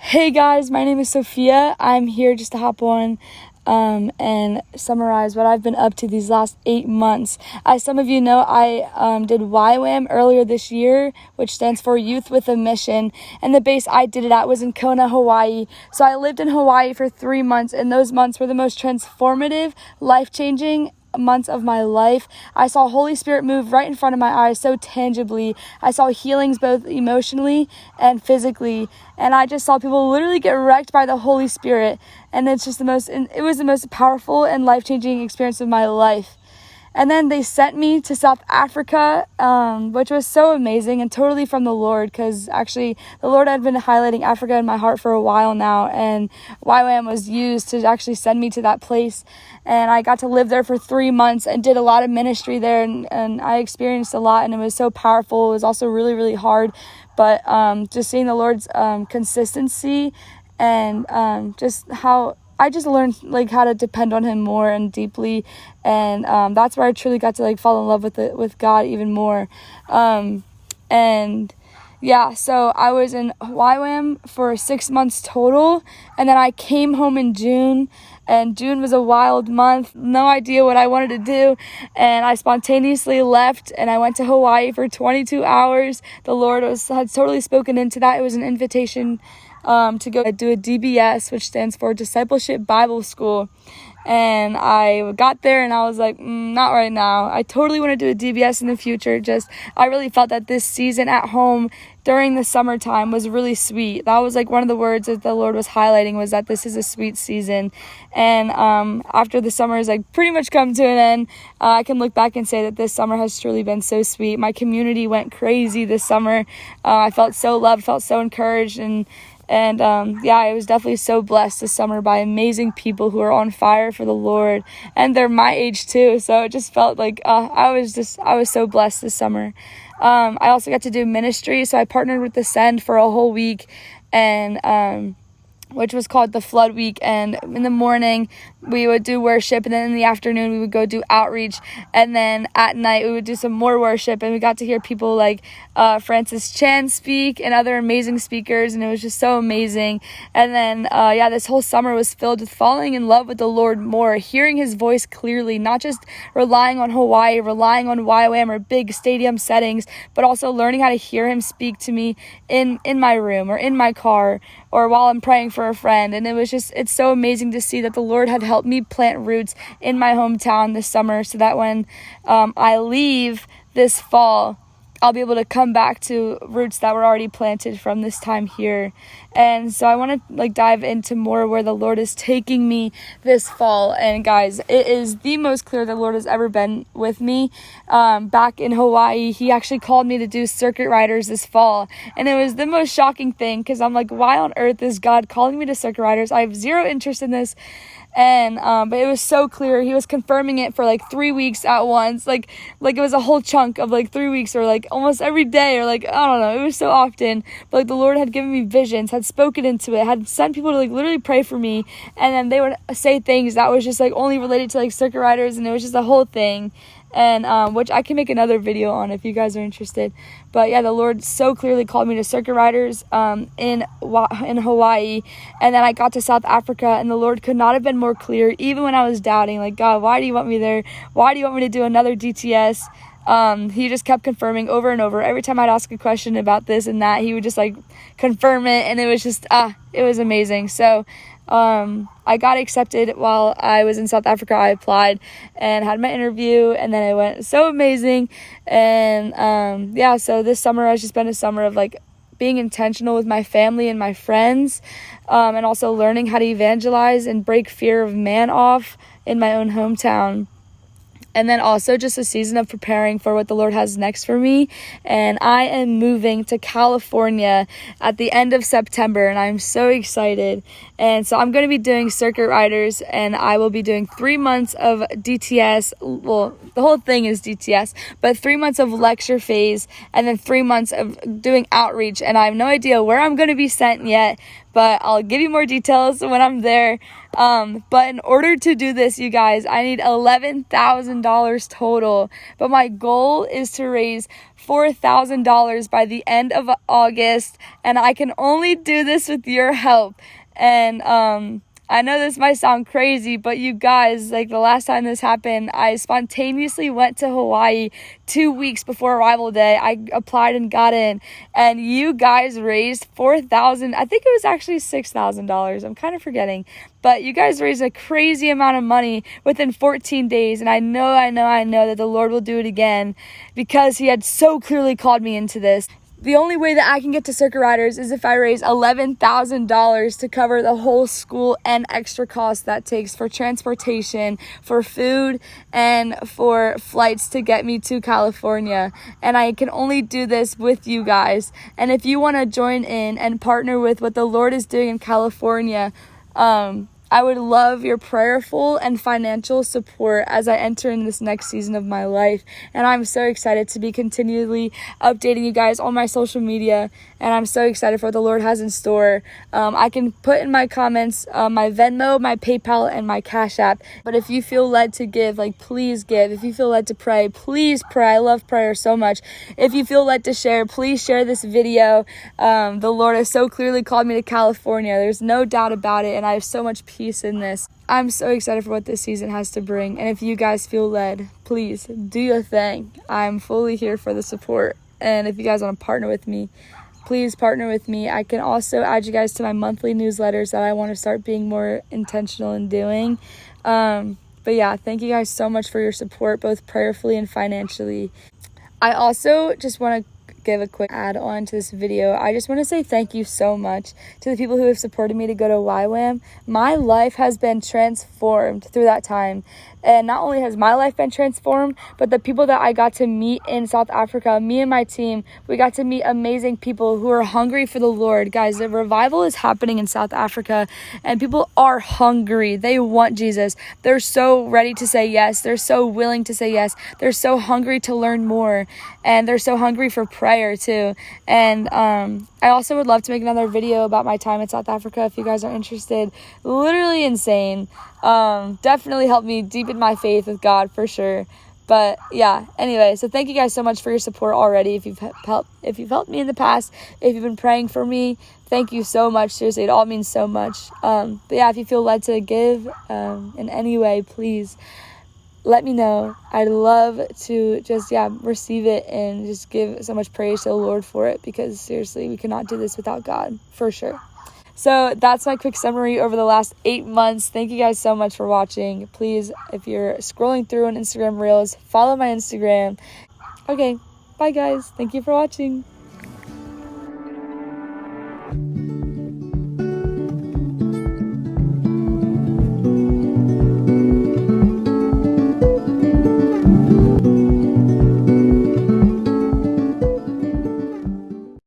Hey guys, my name is Sophia. I'm here just to hop on and summarize what I've been up to these last 8 months. As some of you know, I did YWAM earlier this year, which stands for Youth with a Mission, and the base I did it at was in Kona, Hawaii. So I lived in Hawaii for 3 months, and those months were the most transformative, life-changing months of my life. I saw Holy Spirit move right in front of my eyes so tangibly. I saw healings both emotionally and physically, and I just saw people literally get wrecked by the Holy Spirit, and it was the most powerful and life-changing experience of my life. And then they sent me to South Africa, which was so amazing and totally from the Lord, because actually the Lord had been highlighting Africa in my heart for a while now, and YWAM was used to actually send me to that place. And I got to live there for 3 months and did a lot of ministry there, and I experienced a lot, and it was so powerful. It was also really, really hard, but just seeing the Lord's consistency and just how I just learned how to depend on him more and deeply, and that's where I truly got to fall in love with God even more. And yeah, so I was in YWAM for 6 months total, and then I came home in June, and June was a wild month, no idea what I wanted to do, and I spontaneously left, and I went to Hawaii for 22 hours. The Lord had totally spoken into that. It was an invitation to go do a DBS, which stands for Discipleship Bible School. And I got there and I was like, not right now. I totally want to do a DBS in the future. I really felt that this season at home during the summertime was really sweet. That was one of the words that the Lord was highlighting, was that this is a sweet season. And after the summer has pretty much come to an end, I can look back and say that this summer has truly been so sweet. My community went crazy this summer. I felt so loved, felt so encouraged, and I was definitely so blessed this summer by amazing people who are on fire for the Lord, and they're my age too. So it just felt like I was so blessed this summer. I also got to do ministry, so I partnered with the Send for a whole week, and which was called the Flood Week. And in the morning we would do worship, and then in the afternoon we would go do outreach, and then at night we would do some more worship, and we got to hear people like Francis Chan speak and other amazing speakers, and it was just so amazing. And then this whole summer was filled with falling in love with the Lord more, hearing his voice clearly, not just relying on Hawaii, relying on YWAM or big stadium settings, but also learning how to hear him speak to me in my room or in my car or while I'm praying for a friend. And it's so amazing to see that the Lord had helped me plant roots in my hometown this summer, so that when I leave this fall, I'll be able to come back to roots that were already planted from this time here. And so I want to dive into more where the Lord is taking me this fall. And guys, it is the most clear the Lord has ever been with me. Back in Hawaii, he actually called me to do circuit riders this fall, and it was the most shocking thing, because I'm like, why on earth is God calling me to circuit riders? I have zero interest in this. And but it was so clear. He was confirming it for 3 weeks at once, like it was a whole chunk of 3 weeks, or almost every day, or I don't know, it was so often. But the Lord had given me visions, had spoken into it, had sent people to literally pray for me, and then they would say things that was just only related to circuit riders, and it was just a whole thing. And which I can make another video on if you guys are interested. But yeah, the Lord so clearly called me to circuit riders in Hawaii, and then I got to South Africa, and the Lord could not have been more clear, even when I was doubting, God, why do you want me there? Why do you want me to do another DTS? He just kept confirming over and over. Every time I'd ask a question about this and that, he would just confirm it, and it was just it was amazing. So I got accepted while I was in South Africa. I applied and had my interview, and then it went so amazing. And so this summer has just been a summer of being intentional with my family and my friends, and also learning how to evangelize and break fear of man off in my own hometown. And then also just a season of preparing for what the Lord has next for me. And I am moving to California at the end of September, and I'm so excited. And so I'm going to be doing circuit riders, and I will be doing 3 months of DTS. Well, the whole thing is DTS, but 3 months of lecture phase, and then 3 months of doing outreach. And I have no idea where I'm going to be sent yet, but I'll give you more details when I'm there. But in order to do this, you guys, I need $11,000 total. But my goal is to raise $4,000 by the end of August, and I can only do this with your help. And I know this might sound crazy, but you guys, like the last time this happened, I spontaneously went to Hawaii 2 weeks before arrival day. I applied and got in, and you guys raised $4,000. I think it was actually $6,000. I'm kind of forgetting, but you guys raised a crazy amount of money within 14 days. And I know that the Lord will do it again, because he had so clearly called me into this. The only way that I can get to Circuit Riders is if I raise $11,000 to cover the whole school and extra costs that takes for transportation, for food, and for flights to get me to California. And I can only do this with you guys. And if you want to join in and partner with what the Lord is doing in California, I would love your prayerful and financial support as I enter in this next season of my life. And I'm so excited to be continually updating you guys on my social media. And I'm so excited for what the Lord has in store. I can put in my comments my Venmo, my PayPal, and my Cashapp. But if you feel led to give, please give. If you feel led to pray, please pray. I love prayer so much. If you feel led to share, please share this video. The Lord has so clearly called me to California. There's no doubt about it. And I have so much peace in this. I'm so excited for what this season has to bring. And if you guys feel led, please do your thing. I'm fully here for the support. And if you guys want to partner with me, please partner with me. I can also add you guys to my monthly newsletters that I want to start being more intentional in doing. But yeah, thank you guys so much for your support, both prayerfully and financially. I also just want to give a quick add on to this video. I just want to say thank you so much to the people who have supported me to go to YWAM. My life has been transformed through that time. And not only has my life been transformed, but the people that I got to meet in South Africa, me and my team, we got to meet amazing people who are hungry for the Lord. Guys, the revival is happening in South Africa, and people are hungry. They want Jesus. They're so ready to say yes. They're so willing to say yes. They're so hungry to learn more, and they're so hungry for prayer too. And I also would love to make another video about my time in South Africa if you guys are interested. Literally insane. Definitely helped me deepen my faith with God for sure. But yeah, anyway, so thank you guys so much for your support already. If you've helped me in the past, if you've been praying for me, thank you so much. Seriously, it all means so much. But yeah, if you feel led to give in any way, please let me know. I'd love to just receive it and just give so much praise to the Lord for it, because seriously, we cannot do this without God, for sure. So that's my quick summary over the last 8 months. Thank you guys so much for watching. Please, if you're scrolling through on Instagram Reels, follow my Instagram. Okay, bye guys. Thank you for watching.